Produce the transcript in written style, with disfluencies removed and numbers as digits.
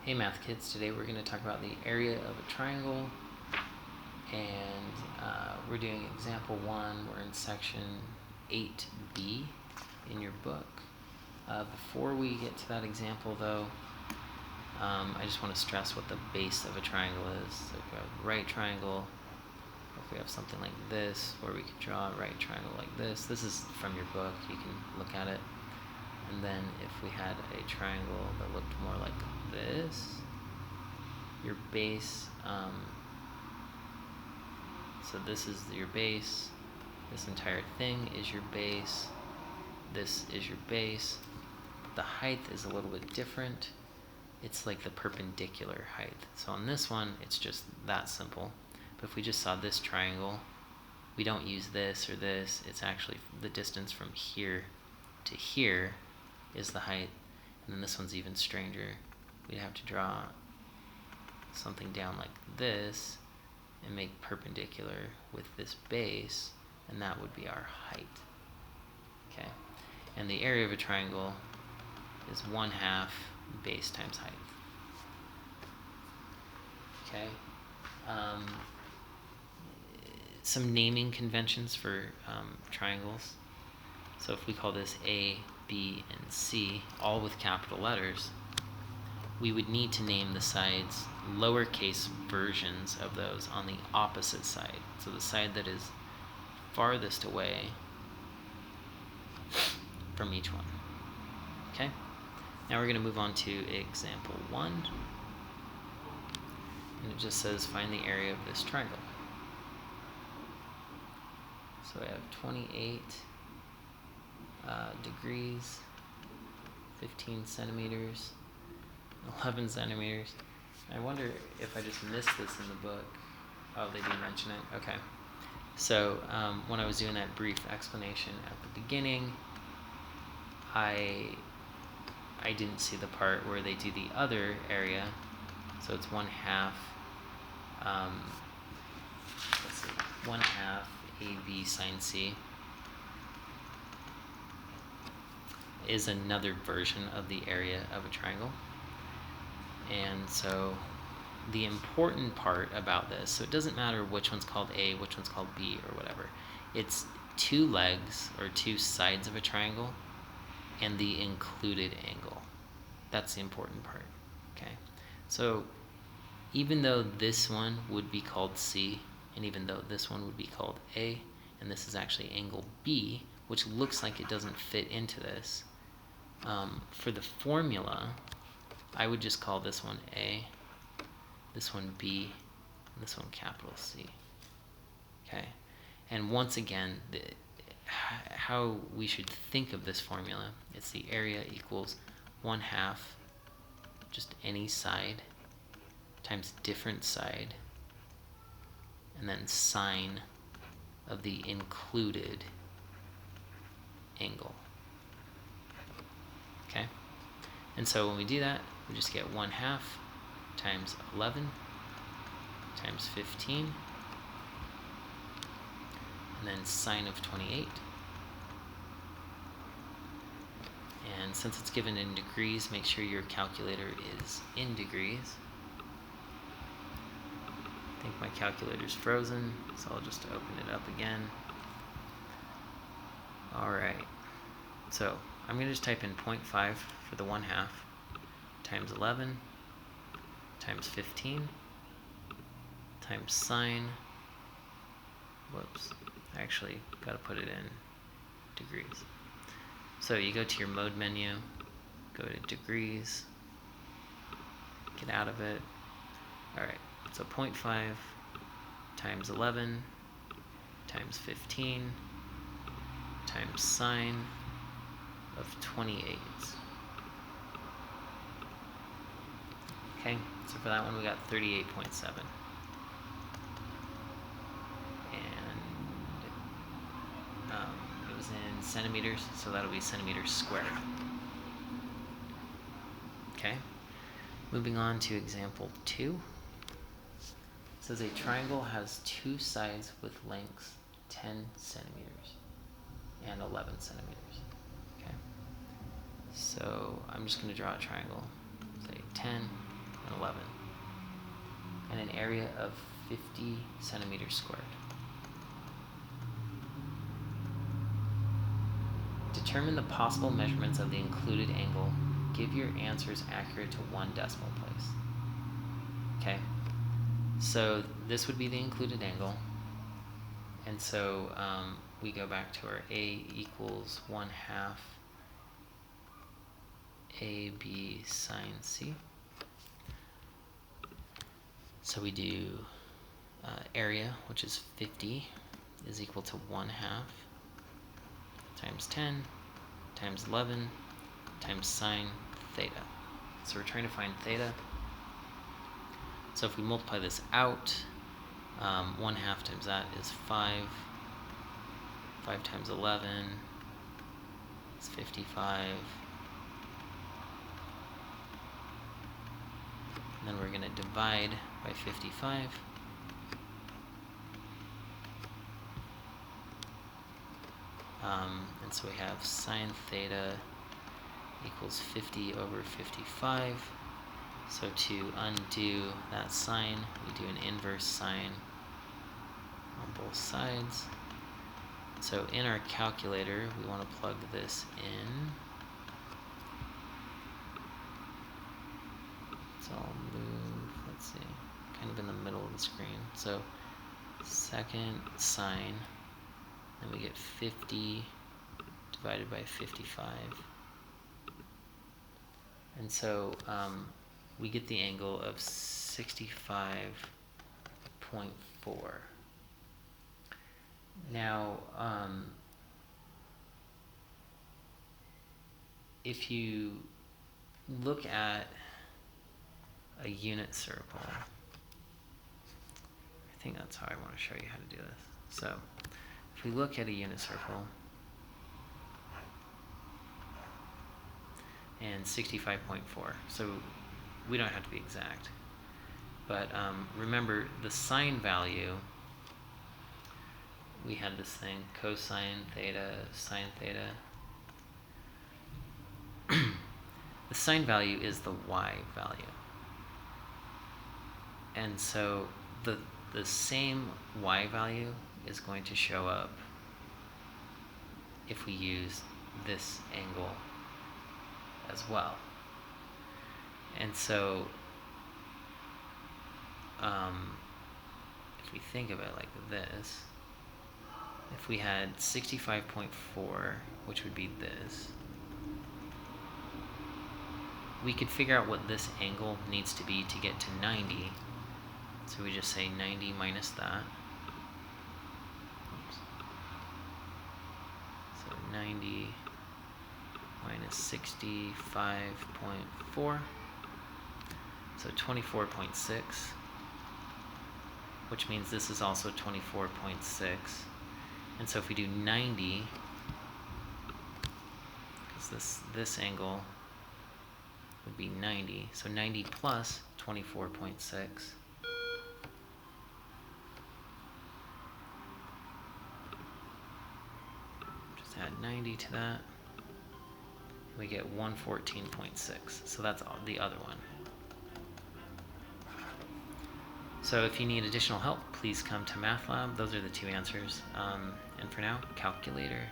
Hey math kids, today we're going to talk about the area of a triangle, and we're doing example 1. We're in section 8b in your book. Before we get to that example though, I just want to stress what the base of a triangle is. So if we have a right triangle, if we have something like this where we could draw a right triangle like this is from your book, you can look at it. And then if we had a triangle that looked more like this, your base, so this is your base, this entire thing is your base, this is your base. The height is a little bit different. It's like the perpendicular height. So on this one, it's just that simple. But if we just saw this triangle, we don't use this or this. It's actually the distance from here to here is the height. And then this one's even stranger. We'd have to draw something down like this and make perpendicular with this base, and that would be our height. Okay, and the area of a triangle is 1/2 base times height. Okay, some naming conventions for triangles. So if we call this A, B, and C, all with capital letters, we would need to name the sides lowercase versions of those on the opposite side. So the side that is farthest away from each one. Okay? Now we're going to move on to example 1. And it just says find the area of this triangle. So I have 28 degrees, 15 centimeters, 11 centimeters. I wonder if I just missed this in the book. Oh, they do mention it. Okay. So when I was doing that brief explanation at the beginning, I didn't see the part where they do the other area. So it's 1/2. Let's see, 1/2 AB sine C is another version of the area of a triangle. And so the important part about this, so it doesn't matter which one's called A, which one's called B, or whatever. It's 2 legs or 2 sides of a triangle and the included angle. That's the important part. Okay. So even though this one would be called C, and even though this one would be called A, and this is actually angle B, which looks like it doesn't fit into this, for the formula, I would just call this one A, this one B, and this one capital C. Okay? And once again, how we should think of this formula, it's the area equals 1/2, just any side, times different side, and then sine of the included angle. Okay? And so when we do that, we just get 1/2 times 11 times 15, and then sine of 28. And since it's given in degrees, make sure your calculator is in degrees. I think my calculator's frozen, so I'll just open it up again. Alright, so I'm going to just type in 0.5 for the 1/2 times 11 times 15 times sine, whoops, I actually got to put it in degrees. So you go to your mode menu, go to degrees, get out of it. Alright, so 0.5 times 11 times 15 times sine of 28. Okay, so for that one we got 38.7. And it was in centimeters, so that'll be centimeters squared. Okay, moving on to example 2. It says a triangle has 2 sides with lengths 10 centimeters and 11 centimeters. Okay, so I'm just going to draw a triangle, say 10 and 11, and an area of 50 centimeters squared. Determine the possible measurements of the included angle. Give your answers accurate to 1 decimal place. Okay, so this would be the included angle. And so we go back to our A equals 1/2 AB sine C. So we do area, which is 50, is equal to 1/2 times 10 times 11 times sine theta. So we're trying to find theta. So if we multiply this out, 1/2 times that is 5. 5 times 11 is 55. And then we're going to divide by 55. And so we have sine theta equals 50 over 55. So to undo that sine, we do an inverse sine on both sides. So in our calculator, we want to plug this in. So I'll move, let's see, kind of in the middle of the screen. So second sine, then we get 50 divided by 55. And so we get the angle of 65.4. Now, if you look at a unit circle, I think that's how I want to show you how to do this. So, if we look at a unit circle, and 65.4, so we don't have to be exact, but remember the sine value, we had this thing, cosine theta, sine theta. The sine value is the y value. And so the same y value is going to show up if we use this angle as well. And so if we think of it like this, if we had 65.4, which would be this, we could figure out what this angle needs to be to get to 90. So we just say 90 minus that. Oops. So 90 minus 65.4. So 24.6, which means this is also 24.6. And so if we do 90, because this angle would be 90, so 90 plus 24.6. Just add 90 to that. We get 114.6. So that's the other one. So if you need additional help, please come to Math Lab. Those are the two answers. And for now, calculator.